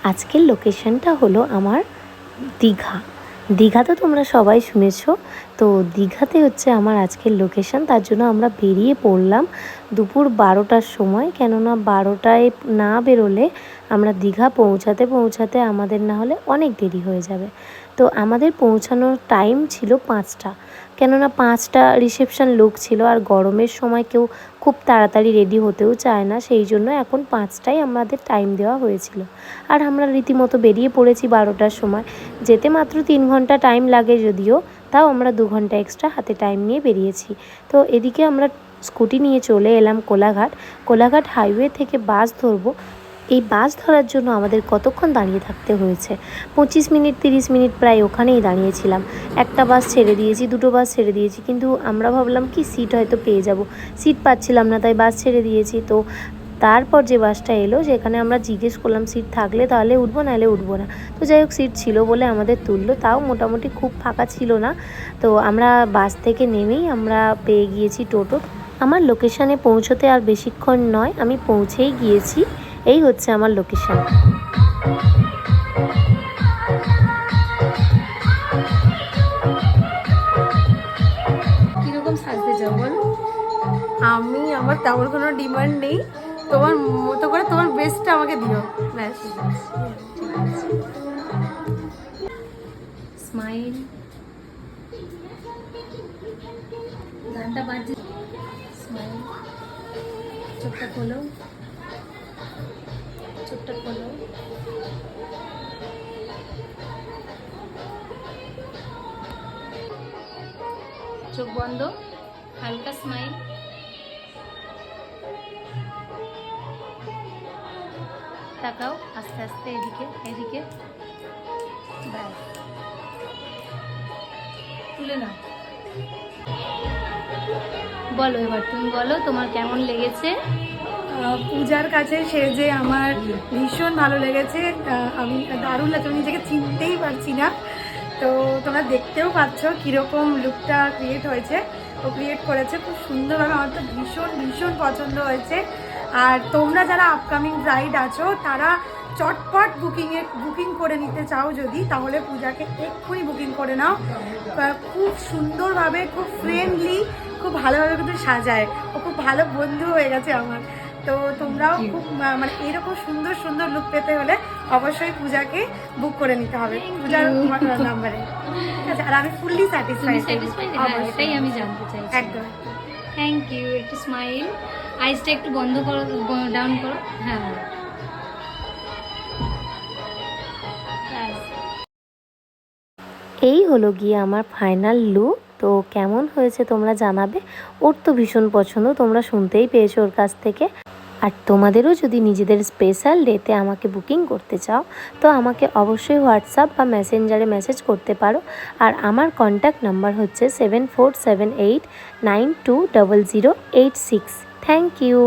আজকের লোকেশনটা হলো আমার দীঘা। দীঘা তো তোমরা সবাই শুনেছো, তো দীঘাতে হচ্ছে আমার আজকের লোকেশন। তার জন্য আমরা বেরিয়ে পড়লাম দুপুর 12টার সময়, কেননা 12টায় না বেরোলে আমরা দীঘা পৌঁছাতে আমাদের না হলে অনেক দেরি হয়ে যাবে। তো আমাদের পৌঁছানোর টাইম ছিল 5টা, কেননা 5টা রিসেপশন লোক ছিল, আর গরমের সময় কেউ খুব তাড়াতাড়ি রেডি হতেও চায় না, সেই জন্য এখন 5টায় আমাদের টাইম দেওয়া হয়েছিল। আর আমরা রীতিমতো বেরিয়ে পড়েছি 12টার সময়। যেতে মাত্র 3 ঘন্টা টাইম লাগে যদিও, তাও আমরা 2 ঘন্টা এক্সট্রা হাতে টাইম নিয়ে বেরিয়েছি। তো এদিকে আমরা স্কুটি নিয়ে চলে এলাম কোলাঘাট হাইওয়ে থেকে বাস ধরবো। এই বাস ধরার জন্য আমাদের কতক্ষণ দাঁড়িয়ে থাকতে হয়েছে, 25 মিনিট 30 মিনিট প্রায় ওখানেই দাঁড়িয়েছিলাম। একটা বাস ছেড়ে দিয়েছি, 2টো বাস ছেড়ে দিয়েছি, কিন্তু আমরা ভাবলাম কি সিট হয়তো পেয়ে যাব, সিট পাচ্ছিলাম না, তাই বাস ছেড়ে দিয়েছি। তো তারপর যে বাসটা এলো সেখানে আমরা জিজ্ঞেস করলাম সিট থাকলে তাহলে উঠবো, নাহলে উঠবো না। তো যাই হোক, সিট ছিল বলে আমাদের তুললো, তাও মোটামুটি খুব ফাঁকা ছিল না। তো আমরা বাস থেকে নেমেই আমরা পেয়ে গিয়েছি টোটো। আমার লোকেশানে পৌঁছতে আর বেশিক্ষণ নয়, আমি পৌঁছেই গিয়েছি। এই হচ্ছে আমার লোকেশন। কিরকম সাজতে চাও বলো? আমি আমার তেমন কোনো ডিমান্ড নেই, তোমার মতো করে তোমার বেস্টটা আমাকে দিও, ব্যাস। স্মাইল, গানটা বাজছে, স্মাইল, চোখটা খোলো, চোখটা খোলো, চোখ বন্ধ, হালকা স্মাইল, তাকাও আস্তে আস্তে এদিকে এদিকে, ব্যাস, তুলে নাও। বলো এবার তুমি বলো তোমার কেমন লেগেছে। পূজার কাছে সেজে আমার ভীষণ ভালো লেগেছে। আমি দারুণ লাগছে, আমি নিজেকে চিনতেই পারছি না। তো তোমরা দেখতেও পাচ্ছ কীরকম লুকটা ক্রিয়েট হয়েছে, ও ক্রিয়েট করেছে খুব সুন্দরভাবে। আমার তো ভীষণ ভীষণ পছন্দ হয়েছে। আর তোমরা যারা আপকামিং ব্রাইড আছো তারা চটপট বুকিং করে নিতে চাও যদি, তাহলে পূজাকে এক্ষুনি বুকিং করে নাও। খুব সুন্দরভাবে, খুব ফ্রেন্ডলি, খুব ভালোভাবে কিন্তু সাজায়। ও খুব ভালো বন্ধু হয়ে গেছে আমার। তো তোমরাও খুব মানে এরকম সুন্দর সুন্দর লুক পেতে হলে অবশ্যই পূজাকে বুক করে নিতে হবে পূজার নাম্বারে, ঠিক আছে? আর আমি ফুললি স্যাটিসফাইড, এটাই আমি জানতে চাই। একদম। Thank you. একটু স্মাইল, আইসটা একটু বন্ধ করো, ডাউন করো, হ্যাঁ। এই হলো গিয়ে আমার ফাইনাল লুক। তো কেমন হয়েছে তোমরা জানাবে। ওর তো ভীষণ পছন্দ, তোমরা শুনতেই পেয়েছো ওর কাছ থেকে। আর তোমাদেরও যদি নিজেদের স্পেশাল ডেতে আমাকে বুকিং করতে চাও, তো আমাকে অবশ্যই হোয়াটসঅ্যাপ বা মেসেঞ্জারে মেসেজ করতে পারো। আর আমার কন্ট্যাক্ট নাম্বার হচ্ছে 7478920086। Thank you.